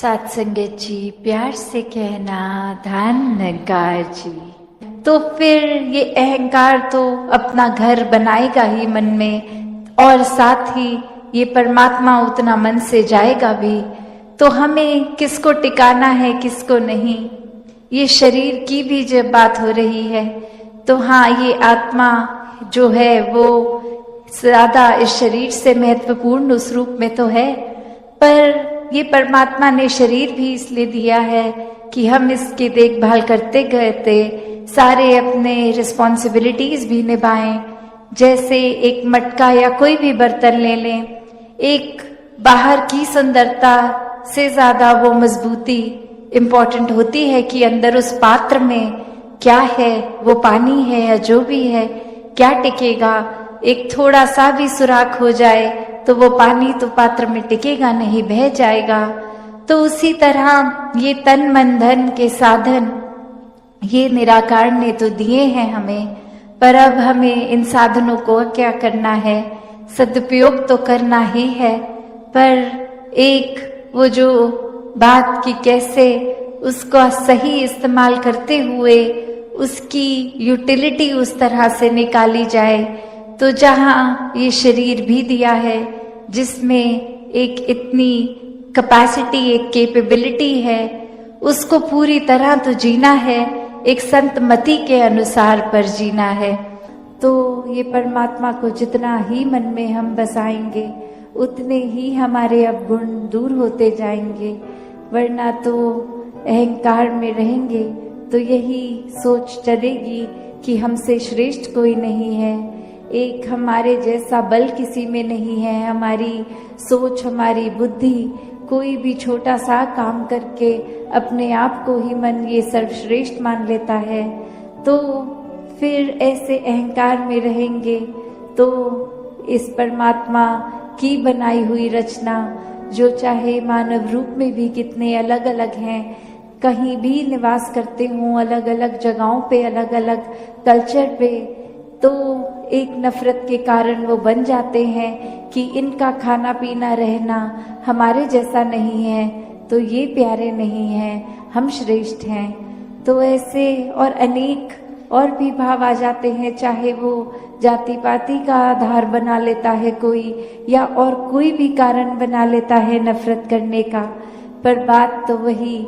साथ संगत जी, प्यार से कहना धन अहंकार जी। तो फिर ये अहंकार तो अपना घर बनाएगा ही मन में, और साथ ही ये परमात्मा उतना मन से जाएगा भी। तो हमें किसको टिकाना है, किसको नहीं। ये शरीर की भी जब बात हो रही है तो हाँ, ये आत्मा जो है वो ज्यादा इस शरीर से महत्वपूर्ण उस रूप में तो है, पर ये परमात्मा ने शरीर भी इसलिए दिया है कि हम इसकी देखभाल करते गए थे, सारे अपने रिस्पॉन्सिबिलिटीज भी निभाएं। जैसे एक मटका या कोई भी बर्तन ले लें, एक बाहर की सुंदरता से ज्यादा वो मजबूती इम्पोर्टेंट होती है कि अंदर उस पात्र में क्या है, वो पानी है या जो भी है, क्या टिकेगा। एक थोड़ा सा भी सुराख हो जाए तो वो पानी तो पात्र में टिकेगा नहीं, बह जाएगा। तो उसी तरह ये तन मन धन के साधन ये निराकार ने तो दिए हैं हमें, पर अब हमें इन साधनों को क्या करना है, सदुपयोग तो करना ही है। पर एक वो जो बात की कैसे उसका सही इस्तेमाल करते हुए उसकी यूटिलिटी उस तरह से निकाली जाए। तो जहाँ ये शरीर भी दिया है जिसमें एक इतनी कैपेसिटी, एक कैपेबिलिटी है, उसको पूरी तरह तो जीना है, एक संत मति के अनुसार पर जीना है। तो ये परमात्मा को जितना ही मन में हम बसाएंगे उतने ही हमारे अवगुण दूर होते जाएंगे, वरना तो अहंकार में रहेंगे तो यही सोच चलेगी कि हमसे श्रेष्ठ कोई नहीं है, एक हमारे जैसा बल किसी में नहीं है। हमारी सोच, हमारी बुद्धि कोई भी छोटा सा काम करके अपने आप को ही मन ये सर्वश्रेष्ठ मान लेता है। तो फिर ऐसे अहंकार में रहेंगे तो इस परमात्मा की बनाई हुई रचना, जो चाहे मानव रूप में भी कितने अलग अलग हैं, कहीं भी निवास करते हों, अलग अलग जगहों पे, अलग अलग कल्चर पे, तो एक नफरत के कारण वो बन जाते हैं कि इनका खाना पीना रहना हमारे जैसा नहीं है, तो ये प्यारे नहीं हैं, हम श्रेष्ठ हैं। तो ऐसे और अनेक और भी भाव आ जाते हैं, चाहे वो जाति पाति का आधार बना लेता है कोई, या और कोई भी कारण बना लेता है नफरत करने का। पर बात तो वही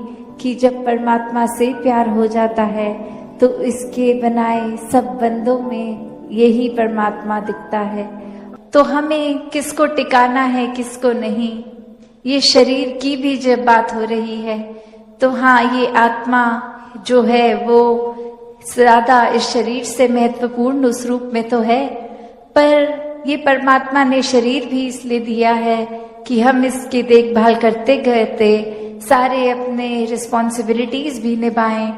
कि जब परमात्मा से प्यार हो जाता है तो इसके बनाए सब बंदों में यही परमात्मा दिखता है। तो हमें किसको टिकाना है, किसको नहीं। ये शरीर की भी जब बात हो रही है तो हाँ, ये आत्मा जो है वो ज्यादा इस शरीर से महत्वपूर्ण उस रूप में तो है, पर ये परमात्मा ने शरीर भी इसलिए दिया है कि हम इसकी देखभाल करते गए थे, सारे अपने रिस्पॉन्सिबिलिटीज भी निभाएं।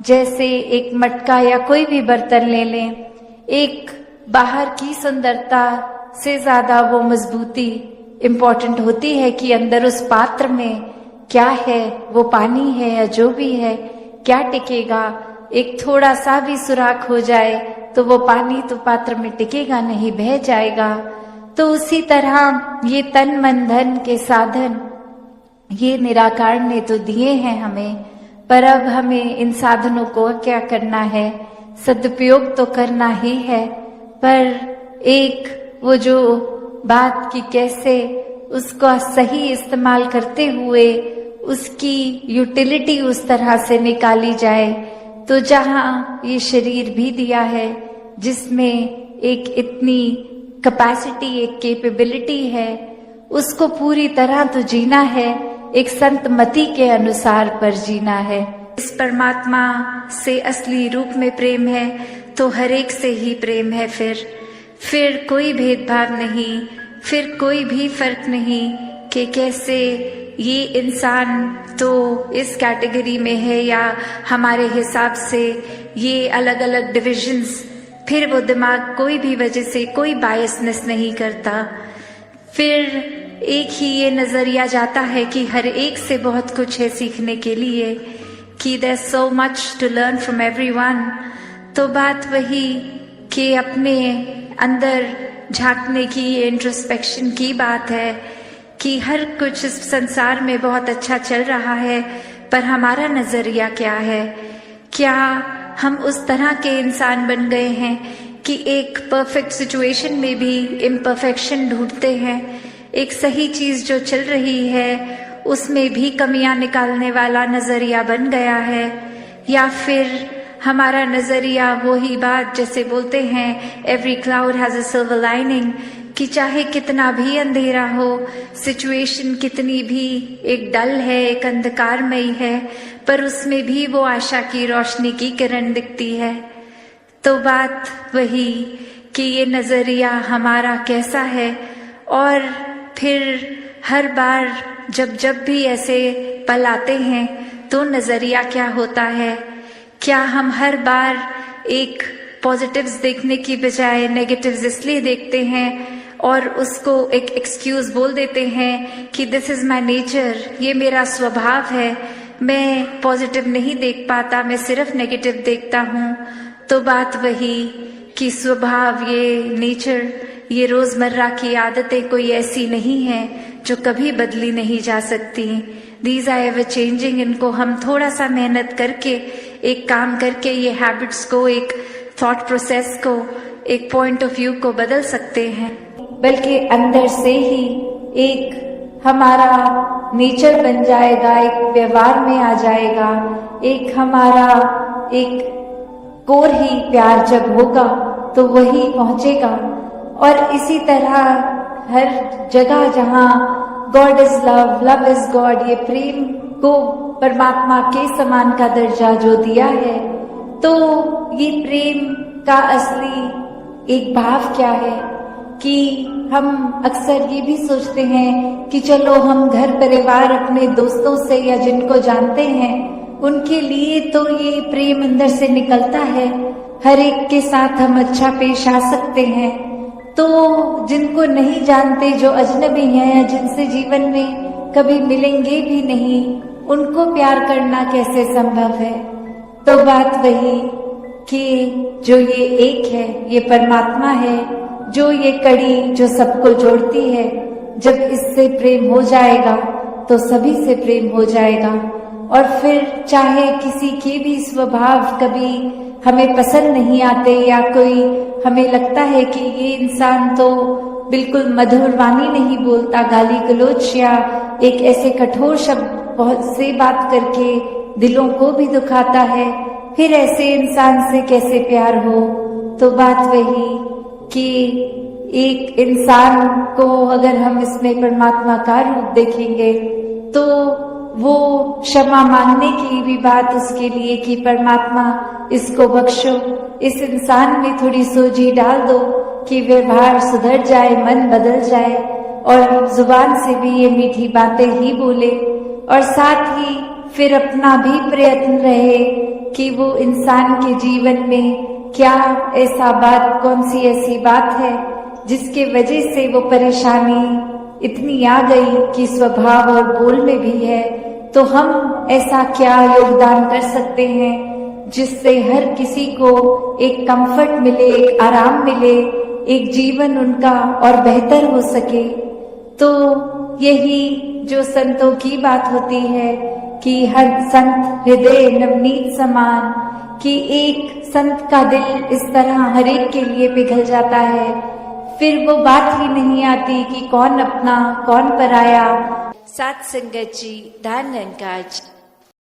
जैसे एक मटका या कोई भी बर्तन ले लें, एक बाहर की सुंदरता से ज्यादा वो मजबूती इम्पोर्टेंट होती है कि अंदर उस पात्र में क्या है, वो पानी है या जो भी है, क्या टिकेगा। एक थोड़ा सा भी सुराख हो जाए तो वो पानी तो पात्र में टिकेगा नहीं, बह जाएगा। तो उसी तरह ये तन मन धन के साधन ये निराकार ने तो दिए हैं हमें, पर अब हमें इन साधनों को क्या करना है, सदुपयोग तो करना ही है। पर एक वो जो बात की कैसे उसका सही इस्तेमाल करते हुए उसकी यूटिलिटी उस तरह से निकाली जाए। तो जहाँ ये शरीर भी दिया है जिसमें एक इतनी कैपेसिटी, एक कैपेबिलिटी है, उसको पूरी तरह तो जीना है, एक संत मति के अनुसार पर जीना है। इस परमात्मा से असली रूप में प्रेम है तो हर एक से ही प्रेम है। फिर कोई भेदभाव नहीं, फिर कोई भी फर्क नहीं कि कैसे ये इंसान तो इस कैटेगरी में है या हमारे हिसाब से ये अलग अलग डिविजन्स। फिर वो दिमाग कोई भी वजह से कोई बायसनेस नहीं करता। फिर एक ही ये नजरिया जाता है कि हर एक से बहुत कुछ है सीखने के लिए, कि there's so much to learn from everyone। तो बात वही कि अपने अंदर झांकने की, इंट्रोस्पेक्शन की बात है कि कि हर कुछ इस संसार में बहुत अच्छा चल रहा है, पर हमारा नजरिया क्या है? क्या हम उस तरह के इंसान बन गए हैं कि एक परफेक्ट सिचुएशन में भी इम्परफेक्शन ढूंढते हैं, एक सही चीज जो चल रही है उसमें भी कमियां निकालने वाला नजरिया बन गया है? या फिर हमारा नजरिया वही बात जैसे बोलते हैं every cloud has a silver lining, कि चाहे कितना भी अंधेरा हो, सिचुएशन कितनी भी एक डल है, एक अंधकारमयी है, पर उसमें भी वो आशा की रोशनी की किरण दिखती है। तो बात वही कि ये नजरिया हमारा कैसा है, और फिर हर बार जब भी ऐसे पल आते हैं तो नजरिया क्या होता है? क्या हम हर बार एक पॉजिटिव्स देखने की बजाय नेगेटिव्स इसलिए देखते हैं और उसको एक एक्सक्यूज बोल देते हैं कि दिस इज माय नेचर, ये मेरा स्वभाव है, मैं पॉजिटिव नहीं देख पाता, मैं सिर्फ नेगेटिव देखता हूँ? तो बात वही कि स्वभाव, ये नेचर, ये रोजमर्रा की आदतें कोई ऐसी नहीं है जो कभी बदली नहीं जा सकती। These are ever changing. इनको हम थोड़ा सा मेहनत करके, एक काम करके ये हैबिट्स को, एक थॉट प्रोसेस को, एक पॉइंट ऑफ व्यू को बदल सकते हैं, बल्कि अंदर से ही एक हमारा नेचर बन जाएगा, एक व्यवहार में आ जाएगा, एक हमारा एक कोर ही प्यार जब होगा तो वही पहुंचेगा। और इसी तरह हर जगह जहाँ God is love, love is God, ये प्रेम को परमात्मा के समान का दर्जा जो दिया है, तो ये प्रेम का असली एक भाव क्या है? कि हम अक्सर ये भी सोचते हैं कि चलो हम घर परिवार अपने दोस्तों से या जिनको जानते हैं उनके लिए तो ये प्रेम अंदर से निकलता है, हर एक के साथ हम अच्छा पेश आ सकते हैं, तो जिनको नहीं जानते, जो अजनबी हैं या जिनसे जीवन में कभी मिलेंगे भी नहीं, उनको प्यार करना कैसे संभव है? तो बात वही कि जो ये एक है, ये परमात्मा है, जो ये कड़ी जो सबको जोड़ती है, जब इससे प्रेम हो जाएगा तो सभी से प्रेम हो जाएगा। और फिर चाहे किसी के भी स्वभाव कभी हमें पसंद नहीं आते, या कोई हमें लगता है कि ये इंसान तो बिल्कुल मधुर वाणी नहीं बोलता, गाली गलौज या एक ऐसे कठोर शब्द बहुत से बात करके दिलों को भी दुखाता है, फिर ऐसे इंसान से कैसे प्यार हो? तो बात वही कि एक इंसान को अगर हम इसमें परमात्मा का रूप देखेंगे तो वो क्षमा मांगने की भी बात उसके लिए कि परमात्मा इसको बख्शो, इस इंसान में थोड़ी सोझी डाल दो कि व्यवहार सुधर जाए, मन बदल जाए और जुबान से भी ये मीठी बातें ही बोले, और साथ ही फिर अपना भी प्रयत्न रहे कि वो इंसान के जीवन में क्या ऐसा बात, कौन सी ऐसी बात है जिसके वजह से वो परेशानी इतनी आ गई कि स्वभाव और बोल में भी है, तो हम ऐसा क्या योगदान कर सकते हैं जिससे हर किसी को एक कंफर्ट मिले, एक आराम मिले, एक जीवन उनका और बेहतर हो सके। तो यही जो संतों की बात होती है कि हर संत हृदय नवनीत समान, कि एक संत का दिल इस तरह हर एक के लिए पिघल जाता है, फिर वो बात ही नहीं आती कि कौन अपना कौन पराया। सात संगत जी, धन निरंकार जी।